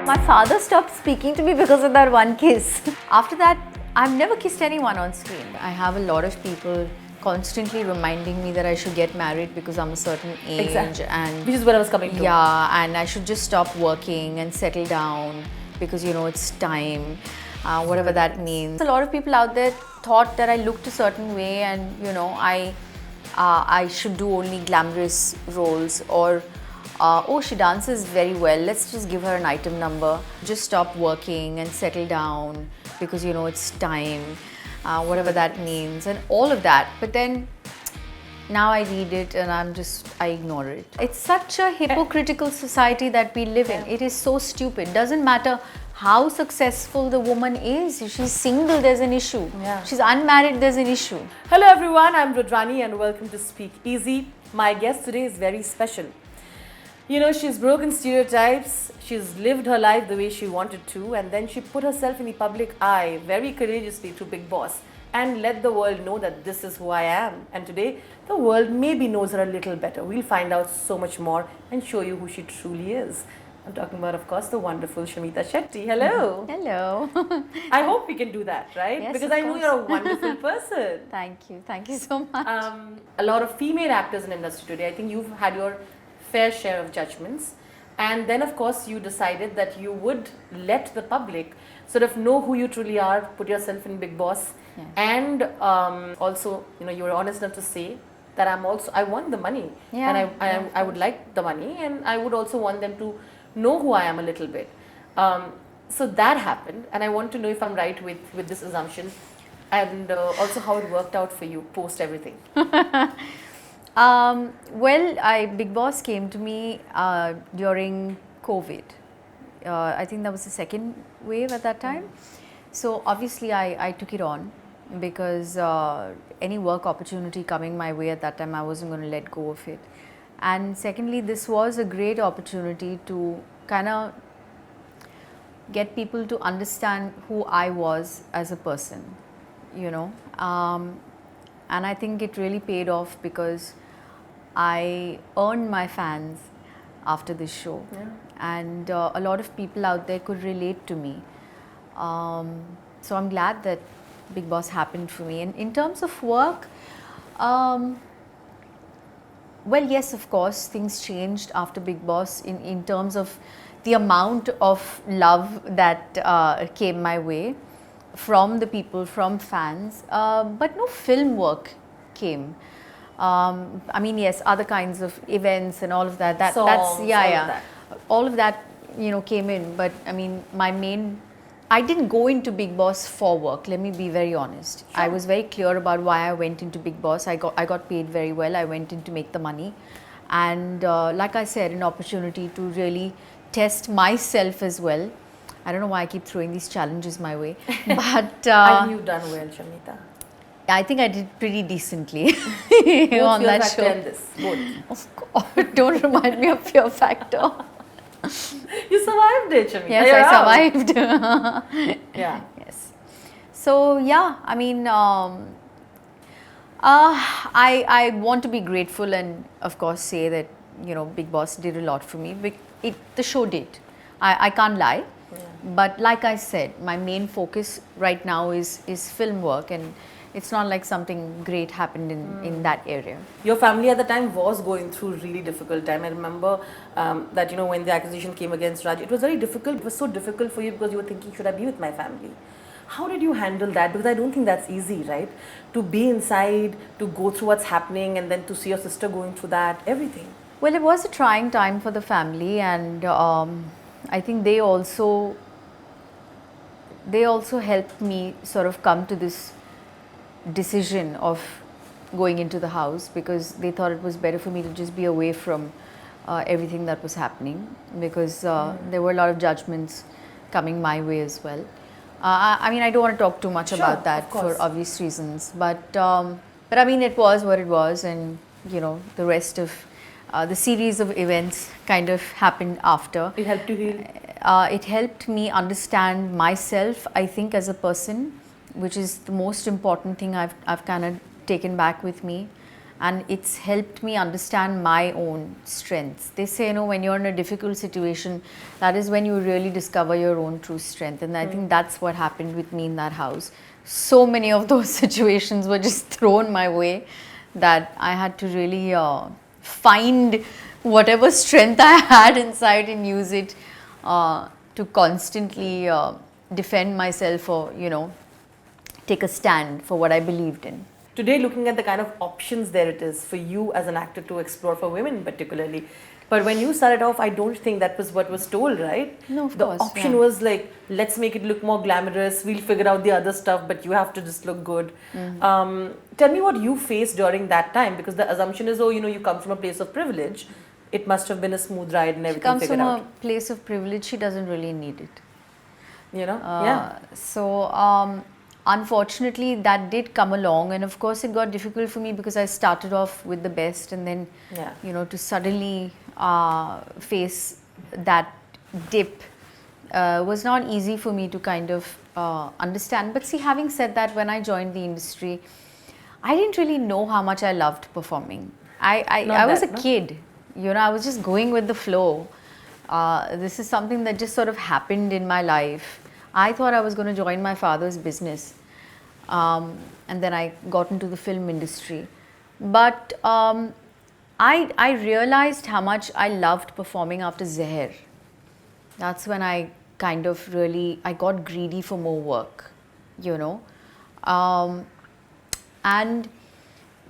My father stopped speaking to me because of that one kiss. After that, I've never kissed anyone on screen. I have a lot of people constantly reminding me that I should get married because I'm a certain age. Exactly. And Which is what I was coming to. yeah, and I should just stop working and settle down because it's time, whatever that means. A lot of people out there thought that I looked a certain way and I should do only glamorous roles, or oh, she dances very well, let's just give her an item number. Just stop working and settle down because it's time, whatever that means, and all of that. But then now I read it and I ignore it. It's such a hypocritical society that we live in. It is so stupid. Doesn't matter how successful the woman is. If she's single, there's an issue. She's unmarried, there's an issue. Hello everyone, I'm Rudrani and welcome to Speak Easy. My guest today is very special. She's broken stereotypes, she's lived her life the way she wanted to, and then she put herself in the public eye very courageously through Bigg Boss and let the world know that this is who I am. And today, the world maybe knows her a little better. We'll find out so much more and show you who she truly is. I'm talking about, of course, the wonderful Shamita Shetty. Hello. Hello. I hope we can do that, right? Yes, because of I know course. you're a wonderful person. Thank you so much. A lot of female actors in the industry today, I think you've had your fair share of judgments, and then of course you decided that you would let the public sort of know who you truly are, put yourself in Bigg Boss, and also you were honest enough to say that I want the money, and I would like the money, and I would also want them to know who I am a little bit. So that happened, and I want to know if I'm right with this assumption, and also how it worked out for you post everything. Bigg Boss came to me during COVID. I think that was the second wave at that time. So obviously I took it on because any work opportunity coming my way at that time, I wasn't going to let go of it. And secondly, this was a great opportunity to kind of get people to understand who I was as a person, and I think it really paid off because I earned my fans after this show, and a lot of people out there could relate to me. So I'm glad that Bigg Boss happened for me. And in terms of work, yes, of course, things changed after Bigg Boss in terms of the amount of love that came my way from the people, from fans, but no film work came. Yes, other kinds of events and all of that. All of that, came in. But I didn't go into Bigg Boss for work. Let me be very honest. Sure. I was very clear about why I went into Bigg Boss. I got paid very well. I went in to make the money, and like I said, an opportunity to really test myself as well. I don't know why I keep throwing these challenges my way, but and you've done well, Shamita. I think I did pretty decently on that show. This. Both. Oh God, don't remind me of Fear Factor. You survived it, Shamita. Yes, I survived. Yeah. Yes. So yeah, I want to be grateful and of course say that Bigg Boss did a lot for me. The show did. I can't lie. Yeah. But like I said, my main focus right now is film work, and it's not like something great happened in that area. Your family at the time was going through a really difficult time. I remember that when the accusation came against Raj, it was very difficult. It was so difficult for you because you were thinking, should I be with my family? How did you handle that? Because I don't think that's easy, right? To be inside, to go through what's happening, and then to see your sister going through that, everything. Well, it was a trying time for the family, and I think they also helped me sort of come to this decision of going into the house, because they thought it was better for me to just be away from everything that was happening, because there were a lot of judgments coming my way as well. I don't want to talk too much about that for obvious reasons, but it was what it was, and the rest of the series of events kind of happened after. It helped you heal? It helped me understand myself, I think, as a person, which is the most important thing I've kind of taken back with me. and it's helped me understand my own strengths. They say, when you're in a difficult situation, that is when you really discover your own true strength. And I think that's what happened with me in that house. So many of those situations were just thrown my way that I had to really find whatever strength I had inside and use it to constantly defend myself, or take a stand for what I believed in. Today, looking at the kind of options there it is for you as an actor to explore, for women particularly. But when you started off, I don't think that was what was told, right? No, of the course. The option was like, let's make it look more glamorous, we'll figure out the other stuff, but you have to just look good. Tell me what you faced during that time, because the assumption is, you come from a place of privilege. It must have been a smooth ride and everything figured out. She comes from a place of privilege, she doesn't really need it. Yeah. So, unfortunately, that did come along, and of course it got difficult for me because I started off with the best, and then to suddenly face that dip was not easy for me to kind of understand. But see, having said that, when I joined the industry, I didn't really know how much I loved performing. I was a kid, I was just going with the flow. This is something that just sort of happened in my life. I thought I was going to join my father's business, and then I got into the film industry. But I realized how much I loved performing after Zehar. That's when I kind of really, I got greedy for more work, but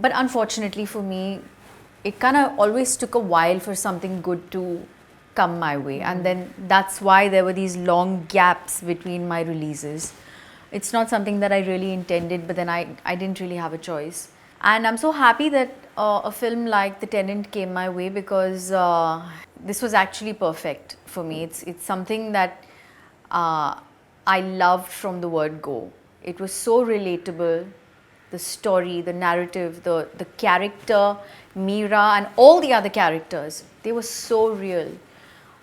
unfortunately for me, it kind of always took a while for something good to come my way, and then that's why there were these long gaps between my releases. It's not something that I really intended, but then I didn't really have a choice. And I'm so happy that a film like The Tenant came my way, because this was actually perfect for me. It's something that I loved from the word go. It was so relatable. The story, the narrative, the character, Meera, and all the other characters, they were so real.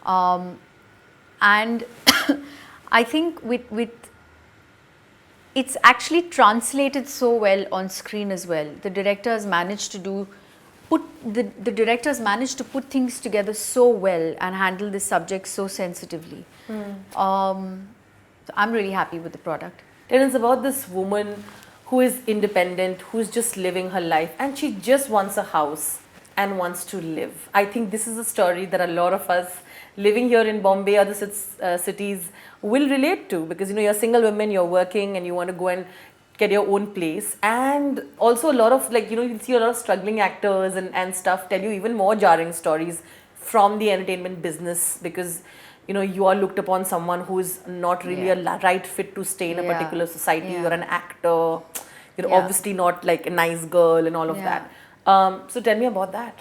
And I think with it's actually translated so well on screen as well. The directors managed to put things together so well and handle the subject so sensitively. So I'm really happy with the product. And it's about this woman who is independent, who's just living her life, and she just wants a house and wants to live. I think this is a story that a lot of us living here in Bombay, other cities will relate to, because you're single women, you're working, and you want to go and get your own place. And also a lot of you see a lot of struggling actors and stuff tell you even more jarring stories from the entertainment business, because you are looked upon someone who is not really a right fit to stay in a particular society. You're an actor, you're obviously not like a nice girl and all of that. So tell me about that.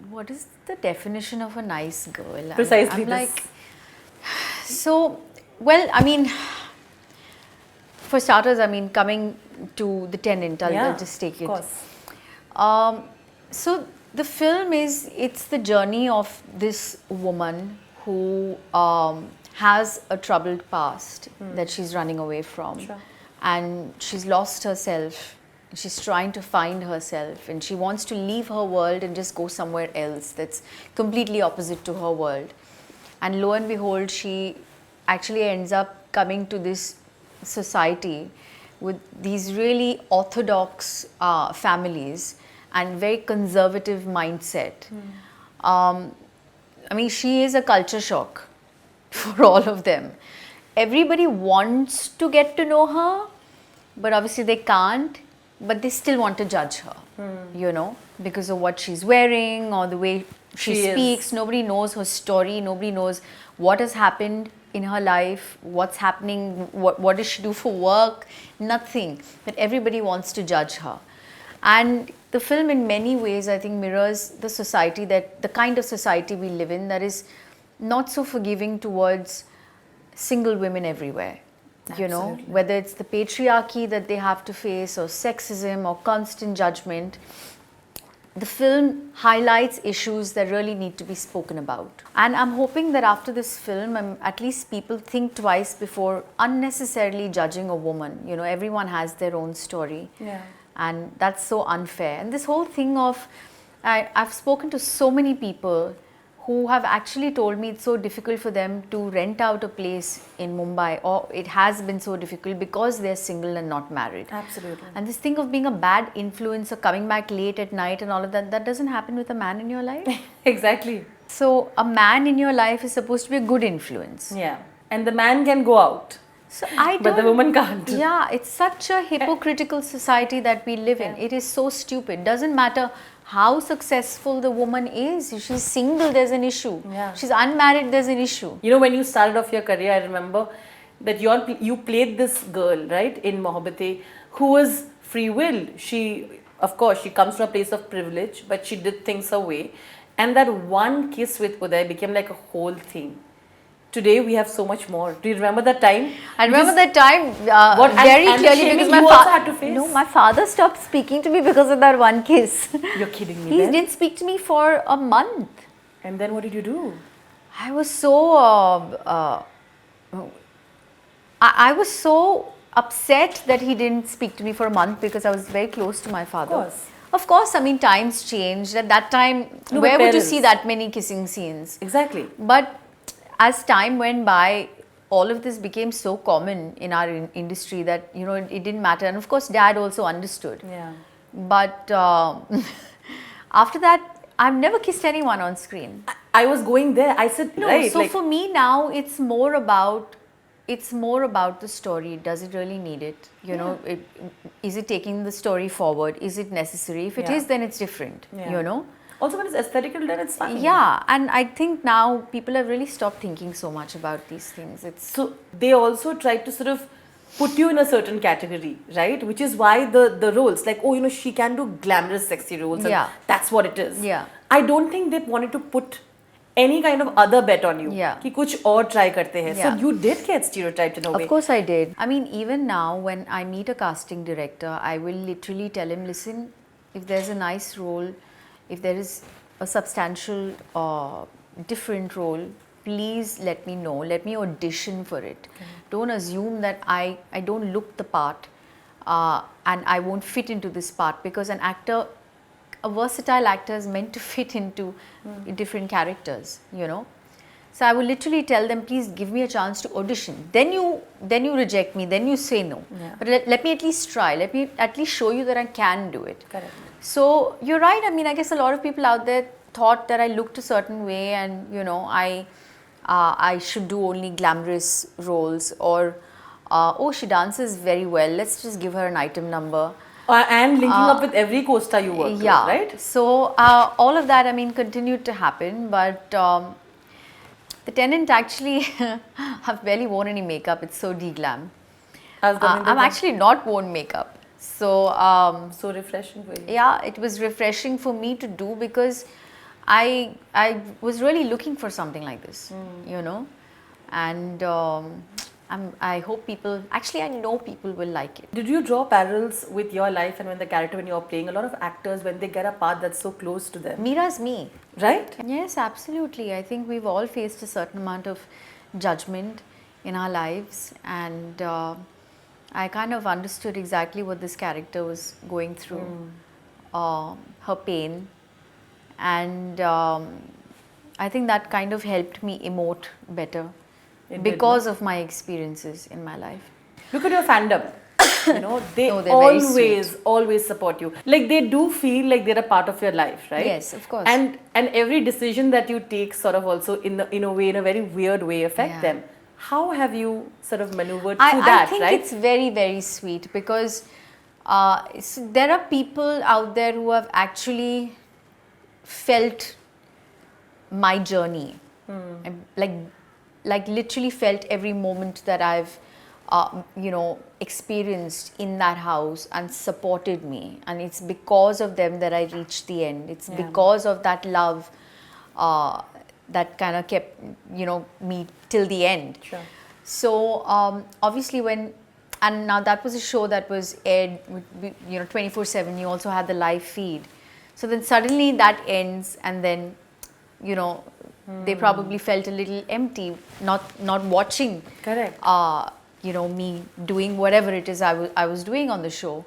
What is the definition of a nice girl? Precisely. I'm like, so, well, I mean, for starters, coming to The Tenant, I'll just take it. Of course. So the film it's the journey of this woman who has a troubled past that she's running away from. Sure. And she's lost herself. She's trying to find herself, and she wants to leave her world and just go somewhere else that's completely opposite to her world. And lo and behold, she actually ends up coming to this society with these really orthodox families and very conservative mindset. She is a culture shock for all of them. Everybody wants to get to know her, but obviously they can't. But they still want to judge her, because of what she's wearing or the way she speaks. Nobody knows her story. Nobody knows what has happened in her life, what's happening, what does she do for work, nothing. But everybody wants to judge her. And the film in many ways, I think, mirrors the society, the kind of society we live in, that is not so forgiving towards single women everywhere. Absolutely. Whether it's the patriarchy that they have to face, or sexism, or constant judgment, the film highlights issues that really need to be spoken about. And I'm hoping that after this film, at least people think twice before unnecessarily judging a woman. Everyone has their own story. Yeah. and that's so unfair. And this whole thing of, I've spoken to so many people who have actually told me it's so difficult for them to rent out a place in Mumbai, or it has been so difficult because they're single and not married. Absolutely. And this thing of being a bad influence or coming back late at night and all of that, that doesn't happen with a man in your life. Exactly. So a man in your life is supposed to be a good influence. Yeah. And the man can go out. So I don't, But the woman can't. Yeah, it's such a hypocritical society that we live in. It is so stupid. Doesn't matter how successful the woman is. If she's single, there's an issue. Yeah. She's unmarried, there's an issue. You know, when you started off your career, I remember that you played this girl, right, in Mohabbatein, who was free-willed. She, of course, she comes from a place of privilege, but she did things her way. And that one kiss with Uday became like a whole thing. Today we have so much more. Do you remember that time? I remember that time and the clearly shaming because you also had to face? No, my father stopped speaking to me because of that one kiss. You're kidding me. He then? didn't speak to me for a month. And then what did you do? I was so I was so upset that he didn't speak to me for a month because I was very close to my father. Of course, I mean, times changed. At that time, No, where but would you parents- see that many kissing scenes? Exactly. But as time went by, all of this became so common in our industry that, you know, it didn't matter. And of course, dad also understood. Yeah. But after that, I've never kissed anyone on screen. I was going there. I said, No, right. so like, for me now, it's more about the story. Does it really need it? You know, is it taking the story forward? Is it necessary? If it Yeah. is, then it's different. Yeah. You know. Also, when it's aesthetical, then it's fine. Yeah, and I think now people have really stopped thinking so much about these things. It's So they also tried to sort of put you in a certain category, right? Which is why the roles, like, oh, you know, she can do glamorous, sexy roles. And Yeah. that's what it is. Yeah. I don't think they wanted to put any kind of other bet on you. Yeah. कि कुछ और try करते हैं. Yeah. So you did get stereotyped in a way. Of course I did. I mean, even now when I meet a casting director, I will literally tell him, listen, if there's a nice role, if there is a substantial different role, please let me know. Let me audition for it. Okay. Don't assume that I don't look the part and I won't fit into this part, because an actor, a versatile actor is meant to fit into different characters, you know. So I will literally tell them, please give me a chance to audition. Then you reject me, then you say no. Yeah. But let me at least try. Let me at least show you that I can do it. Correct. So you're right. I mean, I guess a lot of people out there thought that I looked a certain way, and you know, I should do only glamorous roles, or oh, she dances very well, let's just give her an item number. And linking up with every co-star you work with, right? So all of that, I mean, continued to happen, but the Tenant actually have barely worn any makeup. It's so de-glam. I'm actually not worn makeup. So so refreshing for you. Yeah, it was refreshing for me to do, because I was really looking for something like this, you know, and I hope people, actually I know people will like it. Did you draw parallels with your life and when the character, when you're playing? A lot of actors, when they get a part that's so close to them. Mira's me. Right? Yes, absolutely. I think we've all faced a certain amount of judgment in our lives, and I kind of understood exactly what this character was going through, her pain, and I think that kind of helped me emote better because of my experiences in my life. Look at your fandom. You know, they always support you. Like, they do feel like they're a part of your life, right? Yes, of course. And every decision that you take sort of also in a very weird way affect them. How have you sort of maneuvered through that, right? I think it's very, very sweet, because there are people out there who have actually felt my journey, and like literally felt every moment that I've you know, experienced in that house, and supported me, and it's because of them that I reached the end. It's because of that love that kind of kept, you know, me till the end. Sure. So obviously and now that was a show that was aired, you know, 24/7. You also had the live feed. So then suddenly that ends, and then, you know, they probably felt a little empty, not watching. Correct. You know, me doing whatever it is I was doing on the show.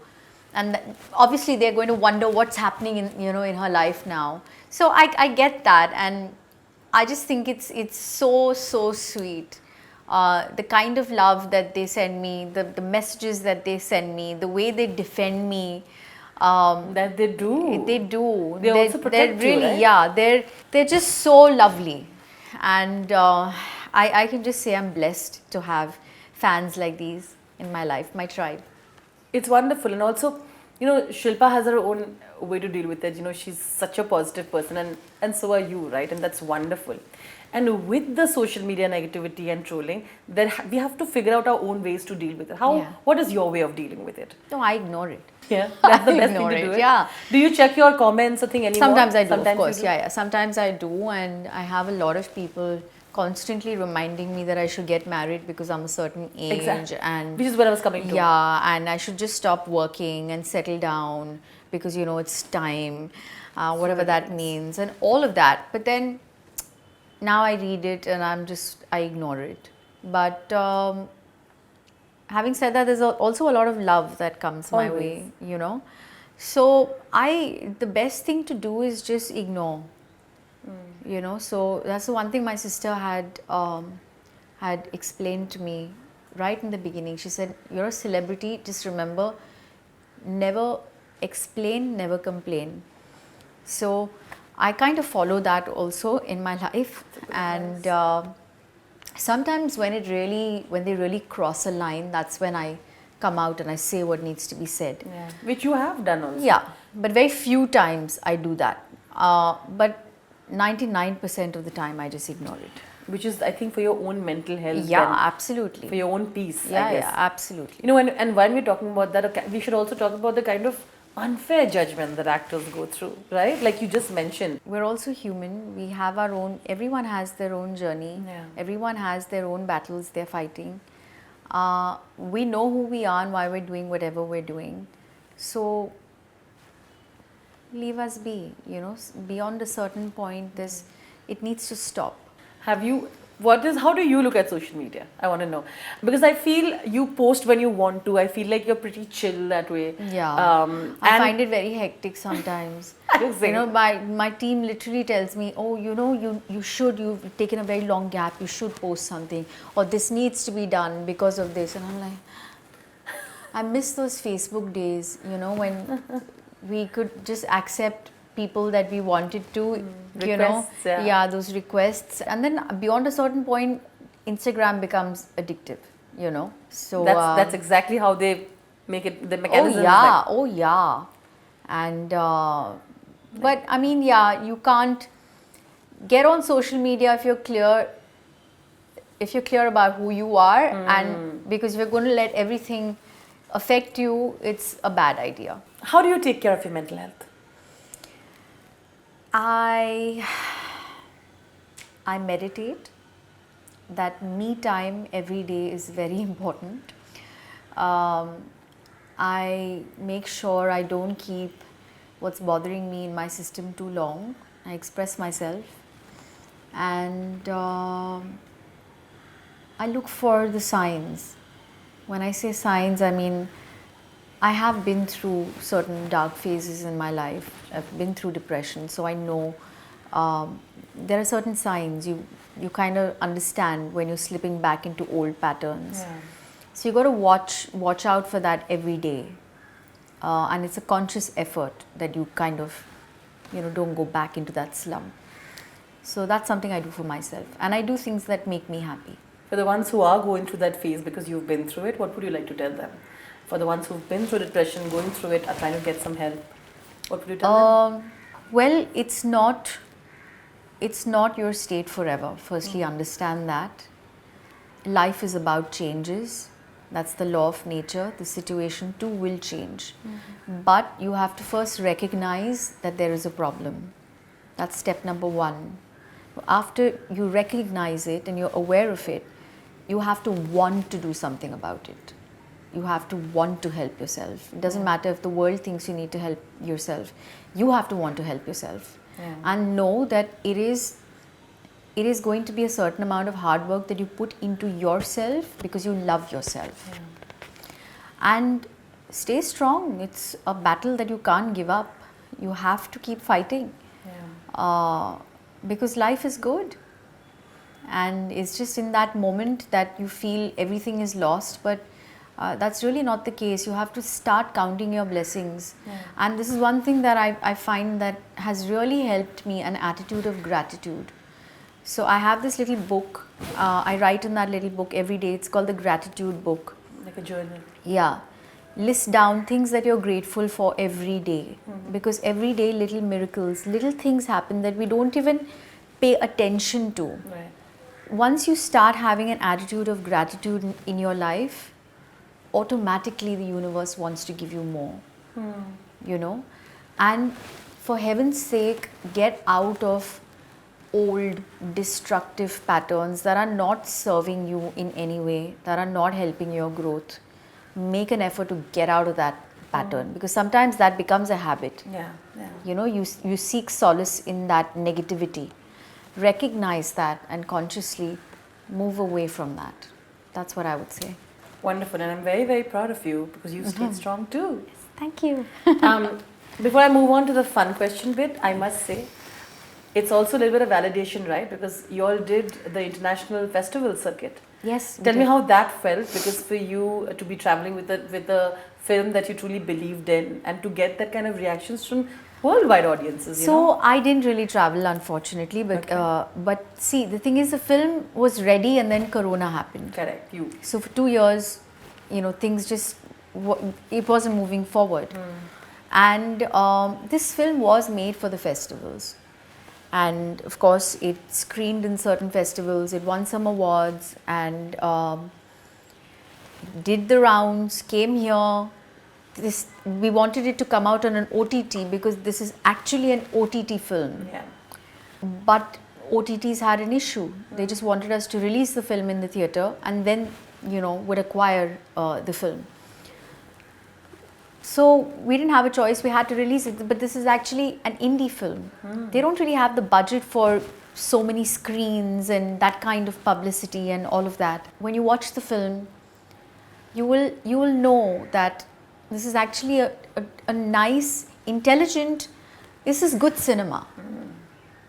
and obviously they're going to wonder what's happening in her life now. So I get that, and I just think it's so sweet. The kind of love that they send me, the messages that they send me, the way they defend me. That they do. They do. They also protect they're really, you, right? yeah. They're just so lovely, and I can just say I'm blessed to have fans like these in my life, my tribe. It's wonderful, and also, Shilpa has her own way to deal with it. She's such a positive person, and so are you, right? And that's wonderful. And with the social media negativity and trolling, we have to figure out our own ways to deal with it. Yeah. What is your way of dealing with it? No, I ignore it. Yeah, that's the I best thing ignore to do it, it. yeah. Do you check your comments or thing anymore? Sometimes I do, Sometimes of course. you do? Yeah. Sometimes I do, and I have a lot of people constantly reminding me that I should get married because I'm a certain age, Exactly. and Which is what I was coming to. yeah, and I should just stop working and settle down because it's time, whatever that means, and all of that. But then now I read it and I ignore it. But having said that, there's also a lot of love that comes my Always. way. So the best thing to do is just ignore. So that's the one thing my sister had explained to me right in the beginning. She said, "You're a celebrity. Just remember, never explain, never complain." So I kind of follow that also in my life, and sometimes when they really cross a line, that's when I come out and I say what needs to be said. Yeah. Which you have done also. Yeah, but very few times I do that. But 99% of the time I just ignore it. Which is, I think, for your own mental health. Yeah, and absolutely. for your own peace, Yeah, I guess. yeah, absolutely. And when we're talking about that, we should also talk about the kind of unfair judgment that actors go through, right? Like you just mentioned. We're also human. We have our own, everyone has their own journey. Yeah. Everyone has their own battles they're fighting. We know who we are and why we're doing whatever we're doing. So leave us be, beyond a certain point, it needs to stop. How do you look at social media? I want to know. Because I feel you post when you want to. I feel like you're pretty chill that way. Yeah. I and find it very hectic sometimes. Same. My team literally tells me, "Oh, you've taken a very long gap, you should post something, or this needs to be done because of this." And I'm like, I miss those Facebook days, when we could just accept people that we wanted to, Requests, yeah. yeah, those requests. And then beyond a certain point, Instagram becomes addictive, So that's exactly how they make it, the mechanism. Oh yeah. And but I mean, yeah, you can't get on social media if you're clear about who you are, and because if you're going to let everything affect you, it's a bad idea. How do you take care of your mental health? I meditate. That me time every day is very important. I make sure I don't keep what's bothering me in my system too long. I express myself, and I look for the signs. When I say signs, I mean I have been through certain dark phases in my life. I've been through depression, so I know there are certain signs you kind of understand when you're slipping back into old patterns. Yeah. So you got to watch out for that every day, and it's a conscious effort that you kind of don't go back into that slump. So that's something I do for myself, and I do things that make me happy. For the ones who are going through that phase because you've been through it, what would you like to tell them? For the ones who've been through depression, going through it, are trying to get some help, what would you tell them? Well, it's not your state forever. Firstly, understand that. Life is about changes. That's the law of nature. The situation too will change. But you have to first recognize that there is a problem. That's step number one. After you recognize it and you're aware of it, you have to want to do something about it. You have to want to help yourself. It doesn't matter if the world thinks you need to help yourself. You have to want to help yourself. Yeah. And know that it is going to be a certain amount of hard work that you put into yourself because you love yourself. Yeah. And stay strong. It's a battle that you can't give up. You have to keep fighting. Because life is good. And it's just in that moment that you feel everything is lost, but that's really not the case. You have to start counting your blessings. And this is one thing that I find that has really helped me, an attitude of gratitude. So I have this little book. I write in that little book every day. It's called the Gratitude Book. Like a journal. Yeah. List down things that you're grateful for every day. Because every day little miracles, little things happen that we don't even pay attention to. Right. Once you start having an attitude of gratitude in your life, automatically the universe wants to give you more. You know? And for heaven's sake, get out of old destructive patterns that are not serving you in any way, that are not helping your growth. Make an effort to get out of that pattern, because sometimes that becomes a habit. You know, you seek solace in that negativity. Recognize that and consciously move away from that. That's what I would say. Wonderful, and I'm very, very proud of you because you stayed strong too. Yes, thank you. Before I move on to the fun question bit, I must say, it's also a little bit of validation, right? Because you all did the international festival circuit. Yes. Tell me how that felt, because for you to be traveling with a film that you truly believed in and to get that kind of reactions from worldwide audiences. So I didn't really travel, unfortunately, but see, the thing is, the film was ready and then Corona happened. Correct. So for 2 years, you know, things just it wasn't moving forward, and this film was made for the festivals. And of course, it screened in certain festivals, it won some awards, and did the rounds, came here. We wanted it to come out on an OTT because this is actually an OTT film. But OTTs had an issue. They just wanted us to release the film in the theatre and then, you know, would acquire the film. So we didn't have a choice, we had to release it, but this is actually an indie film. They don't really have the budget for so many screens and that kind of publicity and all of that. When you watch the film, you will know that this is actually a nice, intelligent, this is good cinema.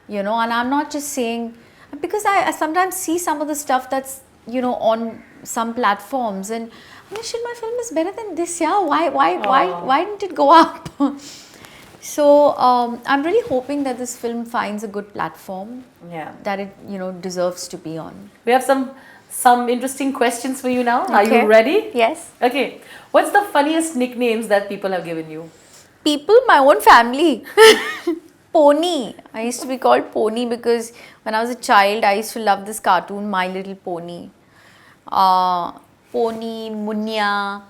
You know, and I'm not just saying, because I sometimes see some of the stuff that's, you know, on some platforms, and I'm like, shit, my film is better than this, yeah? Why didn't it go up? So I'm really hoping that this film finds a good platform, that it, you know, deserves to be on. We have some interesting questions for you now. Are you ready? Yes. Okay. What's the funniest nicknames that people have given you? People, my own family. Pony. I used to be called Pony because when I was a child, I used to love this cartoon, My Little Pony. Pony, Munya.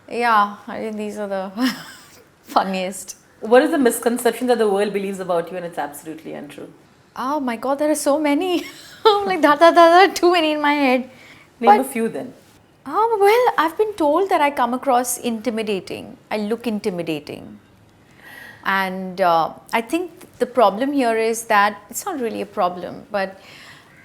Yeah, I think these are the funniest. What is the misconception that the world believes about you and it's absolutely untrue? Oh my God, there are so many. I'm like, there are too many in my head. Name a few then. Oh, well, I've been told that I come across intimidating. I look intimidating. And I think the problem here is that it's not really a problem, but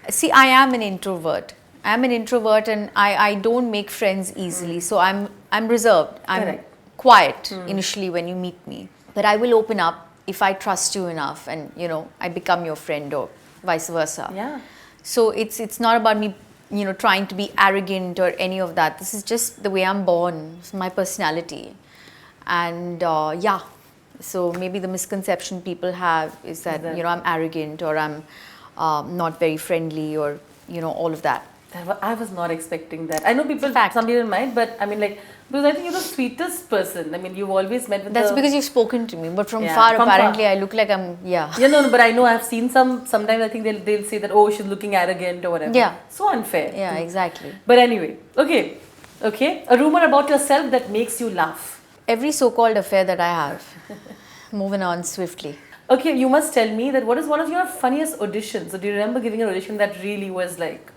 see, I am an introvert. I'm an introvert and I don't make friends easily. So I'm reserved. I'm quiet initially when you meet me. But I will open up if I trust you enough and, you know, I become your friend or vice versa. Yeah. So it's not about me, you know, trying to be arrogant or any of that. This is just the way I'm born. It's my personality. And yeah. So maybe the misconception people have is that, you know, I'm arrogant or I'm not very friendly or, you know, all of that. I was not expecting that. I know people, some people might, but I mean, like, because I think you're the sweetest person. I mean, you've always met with That's because you've spoken to me, but from far, apparently, I look like I'm, Yeah, no, but I know I've seen sometimes I think they'll say that, oh, she's looking arrogant or whatever. Yeah. So unfair. Yeah, exactly. But anyway, okay. A rumor about yourself that makes you laugh. Every so-called affair that I have. Moving on swiftly. Okay, you must tell me that what is one of your funniest auditions? So do you remember giving an audition that really was like...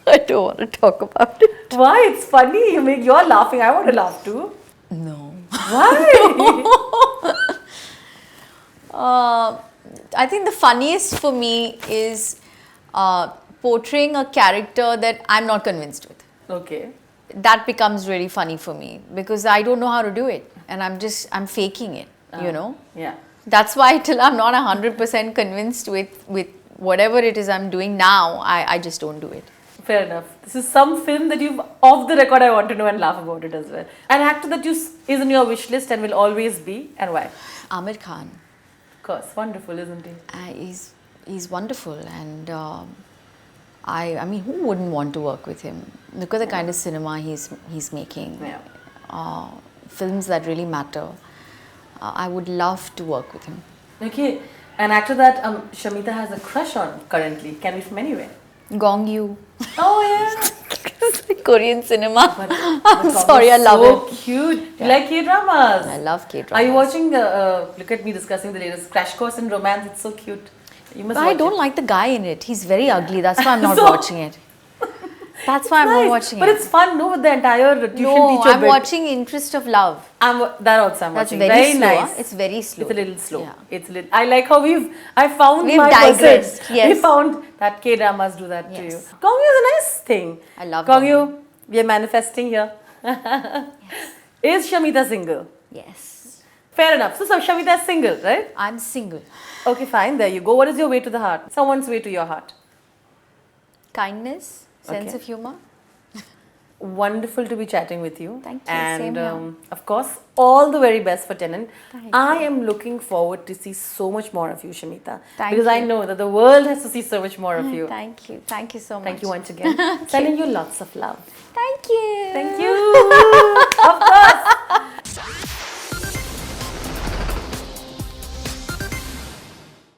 I don't want to talk about it. Why? It's funny. You're laughing. I want to laugh too. No. Why? I think the funniest for me is portraying a character that I'm not convinced with. Okay. that becomes really funny for me because I don't know how to do it and I'm faking it, you know. Yeah. That's why till I'm not 100% convinced with whatever it is I'm doing now, I just don't do it. Fair enough. This is some film that you've, off the record, I want to know and laugh about it as well. An actor that is in your wish list and will always be, and why? Amir Khan, Of course, wonderful, isn't he? he's wonderful and I mean, who wouldn't want to work with him? Look at the kind of cinema he's making. Yeah. Films that really matter. I would love to work with him. Okay. An actor that Shamita has a crush on currently, can be from anywhere. Gong Yoo. Oh yeah. Korean cinema. But I'm sorry, I love so it. cute. You like K-dramas? I love K-dramas. Are you watching, look at me discussing the latest Crash Course in Romance, it's so cute. You must But watch I don't it. like the guy in it. He's very ugly. That's why I'm not So- watching it. That's why I'm not Nice. watching But it. it's fun, no, with the entire tuition No, teacher I'm bit. watching Interest of Love. That also I'm That's watching. very slow. nice. It's very slow. It's a little slow. Yeah. It's a little. I like how I found We've my digressed, person. yes. We found that K-dramas do that to you. Yes. Gongyu is a nice thing. I love Gongyu. We are manifesting here. Is Shamita single? Yes. Fair enough. So Shamita is single, right? I'm single. Okay, fine. There you go. What is your way to the heart? Someone's way to your heart. Kindness, sense Okay. of humor. Wonderful to be chatting with you. Thank you. And Same here. of course, all the very best for Tenant. Thank I am looking forward to see so much more of you, Shamita. Thank because I you. know that the world has to see so much more of you. Thank you. Thank you so much. Thank you once again. Sending you lots of love. Thank you. Thank you. Of course.